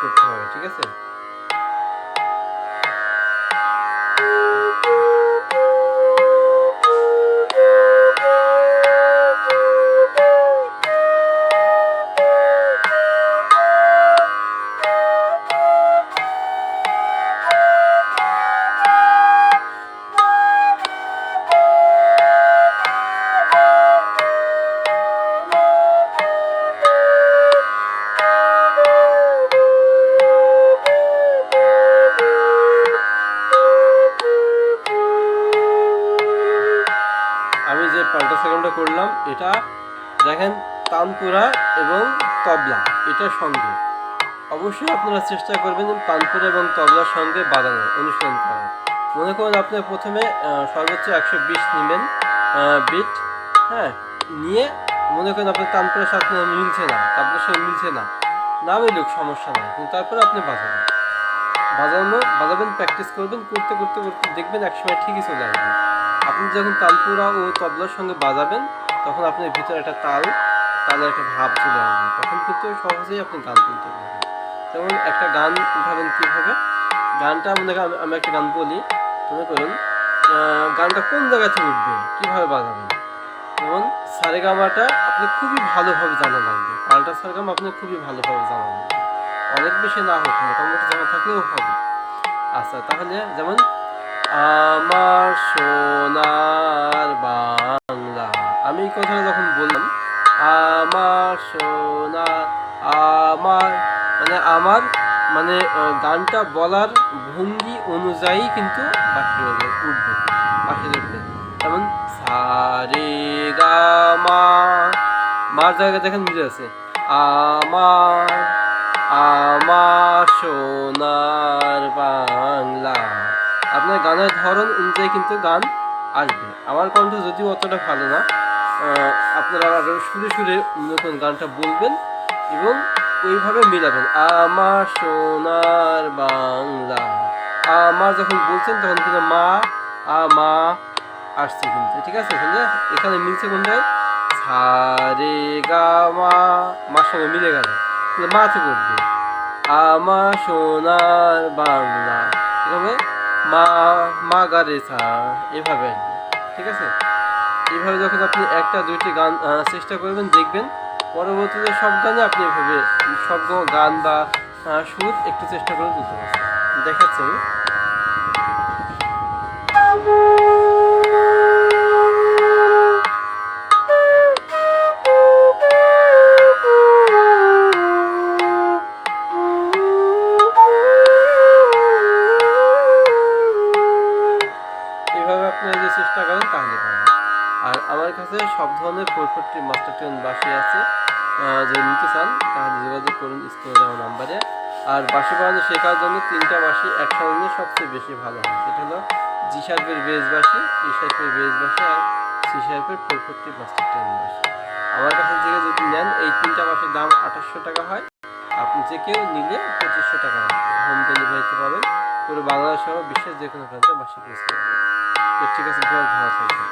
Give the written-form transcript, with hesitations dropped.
করতে হবে, ঠিক আছে? আমি যে পাল্টা সেকেন্ডটা করলাম এটা দেখেন তানপুরা এবং তবলা এটার সঙ্গে অবশ্যই আপনারা চেষ্টা করবেন তানপুরা এবং তবলার সঙ্গে বাজানোর অনুশীলন করা। মনে করুন আপনি প্রথমে সর্বোচ্চ 120 নেবেন বিট, হ্যাঁ, নিয়ে মনে করেন আপনার তানপুরার সাথে মিলছে না, তবলার সঙ্গে মিলছে না, না মিলুক সমস্যা নাই, কিন্তু তারপরে আপনি বাজাবেন, প্র্যাকটিস করবেন, করতে করতে করতে দেখবেন একসময় ঠিকই চলে আসবে। আপনি যখন তানপুরা ও তবলার সঙ্গে বাজাবেন তখন আপনার ভিতরে একটা তালের একটা ভাব চলে আসবে, তখন কিন্তু সহজেই আপনি গান তুলতে পারবেন। যেমন একটা গান উঠাবেন কীভাবে, গানটা আমি একটা গান বলি, মনে করুন গানটা কোন জায়গা থেকে উঠবে, কীভাবে বাজাবেন। যেমন সারেগামাটা আপনি খুবই ভালোভাবে জানা লাগবে, পাল্টা সারেগামা আপনি খুবই ভালোভাবে জানা লাগবে, অনেক বেশি না হোক, মোটামুটি জানা থাকলেও হবে। আচ্ছা, তাহলে যেমন আমার সোনার বাংলা, আমি এই কথাটা যখন বললাম আমার সোনা, আমার মানে গানটা বলার ভঙ্গি অনুযায়ী কিন্তু বাকি উঠবে, যেমন সারে গা মা, মার জায়গায় দেখেন মিলে আছে, আমার সোনার বাংলা। আপনার গানের ধরন অনুযায়ী কিন্তু গান আসবে। আমার কণ্ঠ যদিও অতটা ভালো না, আপনারা আরও সুরে সুরে নতুন গানটা বলবেন এবং ওইভাবে মিলাবেন। আমার সোনার বাংলা, আমার যখন বলছেন তখন কিন্তু মা আসছে কিন্তু, ঠিক আছে? এখানে মিলছে কোনটায়, সারে গা মার সঙ্গে মিলে গেল, মা থেকে উঠবে আমার সোনার বাংলা, এভাবে মা গারে সা, এভাবে আসবে, ঠিক আছে? এইভাবে যখন আপনি একটা দুইটি গান চেষ্টা করবেন দেখবেন পরবর্তীতে সব গানে আপনি এভাবে সব গান বা সুর একটু চেষ্টা করে তুলতে পারছেন। দেখাচ্ছি আমি। এইভাবে আপনি যদি চেষ্টা করেন তাহলে পাবেন। আর আমার কাছে সব ধরনের 440 মাস্টার টিউন বাঁশি আছে, যদি নিতে চান তাহলে যোগাযোগ করুন স্ক্রিনে দেওয়া নাম্বারে। আর বাঁশি বাজানো শেখার জন্য 3টা বাঁশি একসঙ্গে নিয়ে সবচেয়ে বেশি ভালো হয়, সেটা হলো জি শার্পের বেস বাঁশি, ই শার্পের বেস বাঁশি আর সি শার্পের 440 মাস্টার টিউন বাঁশি। আমার কাছে থেকে যদি নেন এই 3টা বাঁশির দাম 2800 টাকা হয়, আপনি যে কেউ নিলে 2500 টাকা লাগবে, হোম ডেলিভারিতে পাবেন। পুরো বাংলাদেশ সহ বিশ্বের যে কোনো প্রান্তে বাঁশি কিনতে পারবেন। ঠিক আছে, ভালো থাকবেন।